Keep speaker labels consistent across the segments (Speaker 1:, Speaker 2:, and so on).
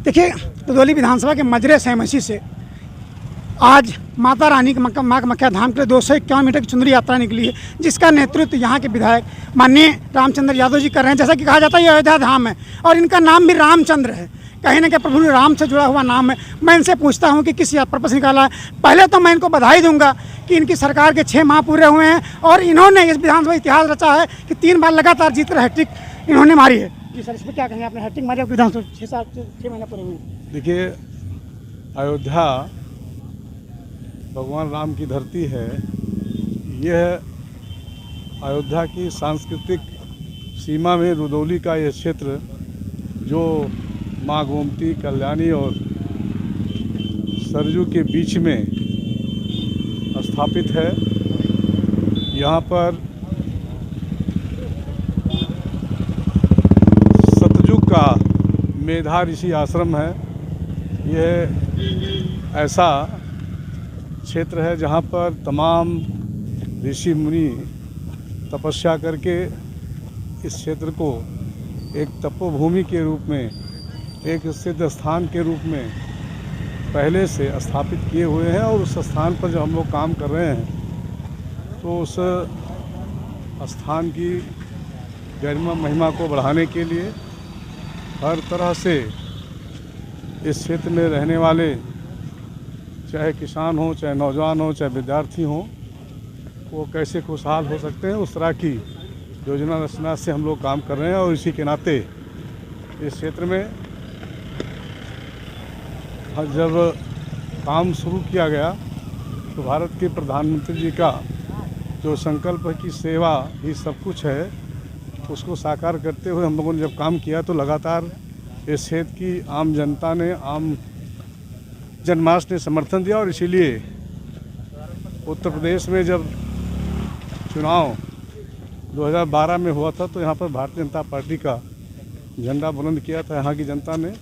Speaker 1: देखिए, रुदौली विधानसभा के मजरे सहमसी से आज माता रानी के माँ कामाख्या धाम के लिए 201 किलोमीटर की चुनरी यात्रा निकली है, जिसका नेतृत्व यहाँ के विधायक माननीय रामचंद्र यादव जी कर रहे हैं। जैसा कि कहा जाता है ये अयोध्या धाम है और इनका नाम भी रामचंद्र है, कहीं ना कहीं प्रभु राम से जुड़ा हुआ नाम है। मैं इनसे पूछता हूँ कि किस पर्पस से निकाला है। पहले तो मैं इनको बधाई दूंगा कि इनकी सरकार के 6 माह पूरे हुए हैं और इन्होंने इस विधानसभा इतिहास रचा है कि 3 बार लगातार जीत कर हैट्रिक इन्होंने मारी है। जी सर, इस पर क्या कहेंगे? आपने हैट्रिक मारी, विधानसभा 6 महीने पूरे हुए।
Speaker 2: देखिए, अयोध्या भगवान राम की धरती है। यह अयोध्या की सांस्कृतिक सीमा में रुदौली का यह क्षेत्र जो माँ गोमती, कल्याणी और सरजू के बीच में स्थापित है। यहाँ पर सतयुग का मेधा ऋषि आश्रम है। यह ऐसा क्षेत्र है जहाँ पर तमाम ऋषि मुनि तपस्या करके इस क्षेत्र को एक तपोभूमि के रूप में, एक सिद्ध स्थान के रूप में पहले से स्थापित किए हुए हैं। और उस स्थान पर जब हम लोग काम कर रहे हैं तो उस स्थान की गरिमा महिमा को बढ़ाने के लिए हर तरह से इस क्षेत्र में रहने वाले, चाहे किसान हो, चाहे नौजवान हो, चाहे विद्यार्थी हो, वो कैसे खुशहाल हो सकते हैं, उस तरह की योजना रचना से हम लोग काम कर रहे हैं। और इसी के नाते इस क्षेत्र में जब काम शुरू किया गया तो भारत के प्रधानमंत्री जी का जो संकल्प है कि सेवा ही सब कुछ है, उसको साकार करते हुए हम लोगों ने जब काम किया तो लगातार इस क्षेत्र की आम जनता ने, आम जनमानस ने समर्थन दिया। और इसीलिए उत्तर प्रदेश में जब चुनाव 2012 में हुआ था तो यहाँ पर भारतीय जनता पार्टी का झंडा बुलंद किया था यहाँ की जनता ने।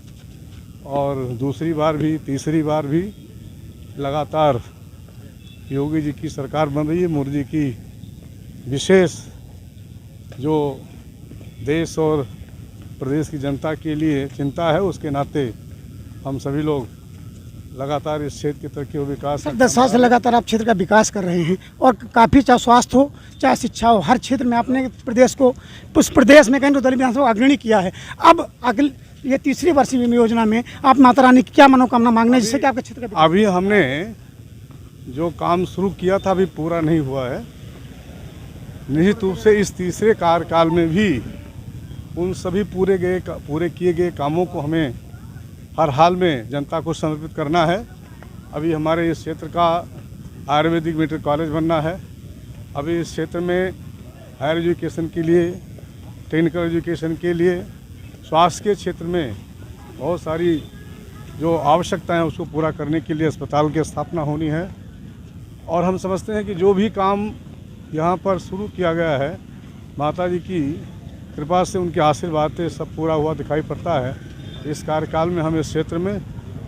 Speaker 2: और दूसरी बार भी, तीसरी बार भी लगातार योगी जी की सरकार बन रही है। मोदी जी की विशेष जो देश और प्रदेश की जनता के लिए चिंता है, उसके नाते हम सभी लोग लगातार इस क्षेत्र की तरक्की और विकास।
Speaker 1: 10 साल से लगातार आप क्षेत्र का विकास कर रहे हैं और काफ़ी, चाहे स्वास्थ्य हो, चाहे शिक्षा हो, हर क्षेत्र में आपने प्रदेश को, उस प्रदेश में कहीं रुदौली विधानसभा अग्रणी किया है। अब अगली ये 3री वर्षीय योजना में आप माता रानी की क्या मनोकामना मांगने जिससे कि आपके क्षेत्र का?
Speaker 2: अभी हमने जो काम शुरू किया था अभी पूरा नहीं हुआ है। निश्चित रूप से इस 3रे कार्यकाल में भी उन सभी पूरे किए गए कामों को हमें हर हाल में जनता को समर्पित करना है। अभी हमारे इस क्षेत्र का आयुर्वेदिक मेडिकल कॉलेज बनना है। अभी इस क्षेत्र में हायर एजुकेशन के लिए, टेक्निकल एजुकेशन के लिए, स्वास्थ्य के क्षेत्र में बहुत सारी जो आवश्यकताएं हैं उसको पूरा करने के लिए अस्पताल की स्थापना होनी है। और हम समझते हैं कि जो भी काम यहाँ पर शुरू किया गया है, माता जी की कृपा से, उनके आशीर्वाद से सब पूरा हुआ दिखाई पड़ता है। इस कार्यकाल में हम इस क्षेत्र में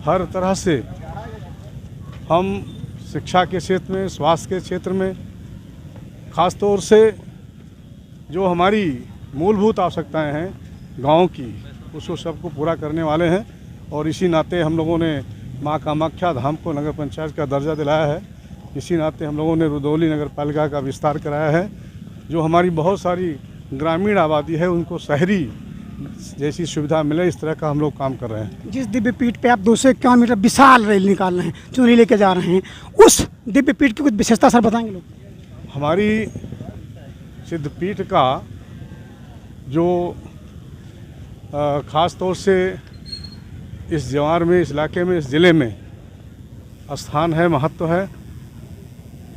Speaker 2: हर तरह से हम शिक्षा के क्षेत्र में, स्वास्थ्य के क्षेत्र में, ख़ास तौर से जो हमारी मूलभूत आवश्यकताएं हैं गांव की, उसको सबको पूरा करने वाले हैं। और इसी नाते हम लोगों ने माँ कामाख्या धाम को नगर पंचायत का दर्जा दिलाया है। इसी नाते हम लोगों ने रुदौली नगर पालिका का विस्तार कराया है। जो हमारी बहुत सारी ग्रामीण आबादी है उनको शहरी जैसी सुविधा मिले, इस तरह का हम लोग काम कर रहे हैं।
Speaker 1: जिस दिव्य पीठ पे आप 200 किलोमीटर विशाल रेल निकाल रहे हैं, चुनरी लेके जा रहे हैं, उस दिव्य पीठ की कुछ विशेषता सर बताएंगे लोग?
Speaker 2: हमारी सिद्धपीठ का जो ख़ास तौर से इस जवार में, इस इलाके में, इस ज़िले में स्थान है, महत्व है,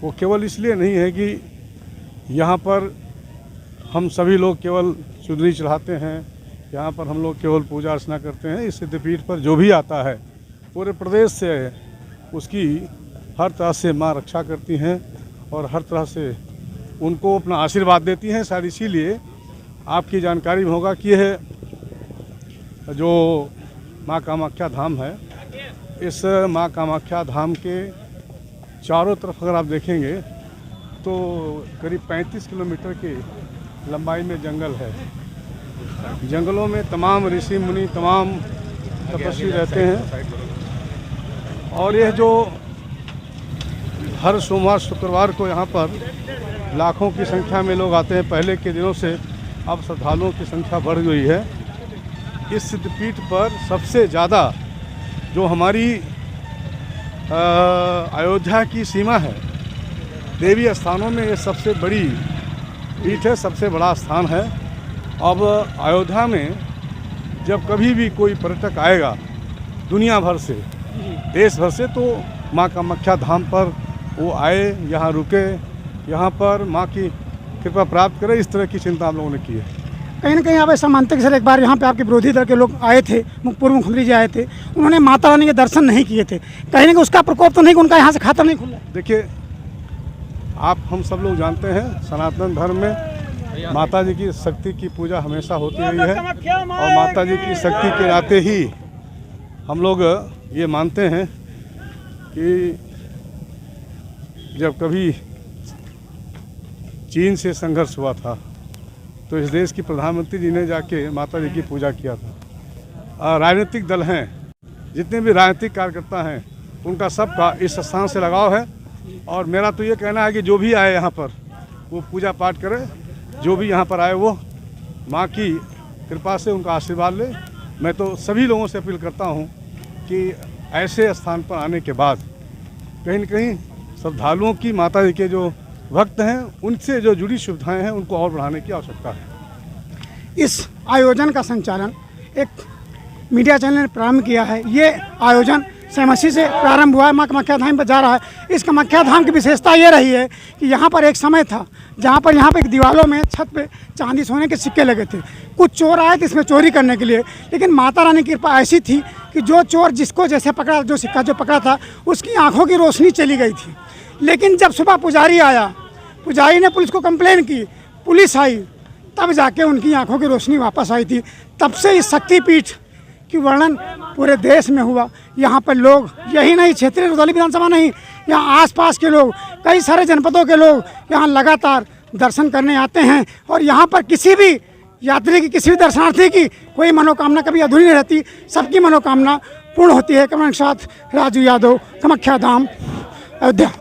Speaker 2: वो केवल इसलिए नहीं है कि यहाँ पर हम सभी लोग केवल चुनरी चढ़ाते हैं, यहाँ पर हम लोग केवल पूजा अर्चना करते हैं। इस सिद्धपीठ पर जो भी आता है पूरे प्रदेश से उसकी हर तरह से माँ रक्षा करती हैं और हर तरह से उनको अपना आशीर्वाद देती हैं। शायद इसीलिए आपकी जानकारी में होगा कि यह जो माँ कामाख्या धाम है, इस माँ कामाख्या धाम के चारों तरफ अगर आप देखेंगे तो करीब 35 किलोमीटर की लंबाई में जंगल है। जंगलों में तमाम ऋषि मुनि, तमाम तपस्वी रहते हैं। और यह जो हर सोमवार शुक्रवार को यहाँ पर लाखों की संख्या में लोग आते हैं, पहले के दिनों से अब श्रद्धालुओं की संख्या बढ़ गई है। इस सिद्धपीठ पर सबसे ज़्यादा जो हमारी अयोध्या की सीमा है, देवी स्थानों में ये सबसे बड़ी पीठ है, सबसे बड़ा स्थान है। अब अयोध्या में जब कभी भी कोई पर्यटक आएगा दुनिया भर से, देश भर से, तो माँ कामाख्या धाम पर वो आए, यहाँ रुके, यहाँ पर माँ की कृपा प्राप्त करे, इस तरह की चिंता हम लोगों ने की है।
Speaker 1: कहीं ना कहीं आप ऐसा मानते हैं कि सर एक बार यहाँ पे आपके विरोधी दल के लोग आए थे, पूर्व मुख्यमंत्री जी आए थे, उन्होंने माता रानी के दर्शन नहीं किए थे, कहीं ना कहीं उसका प्रकोप तो नहीं कि उनका यहाँ से खाता नहीं खुला?
Speaker 2: देखिए, आप हम सब लोग जानते हैं सनातन धर्म में माता जी की शक्ति की पूजा हमेशा होती रही है, और माता जी की शक्ति के नाते ही हम लोग ये मानते हैं कि जब कभी चीन से संघर्ष हुआ था तो इस देश की प्रधानमंत्री जी ने जाके माता जी की पूजा किया था। राजनीतिक दल हैं, जितने भी राजनीतिक कार्यकर्ता हैं, उनका सबका इस स्थान से लगाव है। और मेरा तो ये कहना है कि जो भी आए यहाँ पर वो पूजा पाठ करे, जो भी यहाँ पर आए वो माँ की कृपा से उनका आशीर्वाद ले। मैं तो सभी लोगों से अपील करता हूँ कि ऐसे स्थान पर आने के बाद कहीं न कहीं श्रद्धालुओं की, माता जी के जो भक्त हैं, उनसे जो जुड़ी सुविधाएं हैं उनको और बढ़ाने की आवश्यकता है।
Speaker 1: इस आयोजन का संचालन एक मीडिया चैनल ने प्रारंभ किया है। ये आयोजन सहमसी से प्रारंभ हुआ है, माँ कामाख्या धाम पर जा रहा है। इस कामाख्या धाम की विशेषता ये रही है कि यहाँ पर एक समय था जहाँ पर यहाँ पर दीवारों में, छत पे चांदी सोने के सिक्के लगे थे। कुछ चोर आए थे इसमें चोरी करने के लिए, लेकिन माता रानी की कृपा ऐसी थी कि जो चोर जिसको जैसे पकड़ा, जो सिक्का जो पकड़ा था, उसकी आँखों की रोशनी चली गई थी। लेकिन जब सुबह पुजारी आया, पुजारी ने पुलिस को कंप्लेन की, पुलिस आई, तब जाके उनकी आंखों की रोशनी वापस आई थी। तब से इस शक्तिपीठ की वर्णन पूरे देश में हुआ। यहाँ पर लोग, यही नहीं क्षेत्रीय रुदौली विधानसभा नहीं, यहाँ आसपास के लोग, कई सारे जनपदों के लोग यहाँ लगातार दर्शन करने आते हैं। और यहाँ पर किसी भी यात्री की, किसी भी दर्शनार्थी की कोई मनोकामना कभी अधूरी नहीं रहती, सबकी मनोकामना पूर्ण होती है। कैमरा के साथ राजू यादव, कामाख्या धाम, अयोध्या।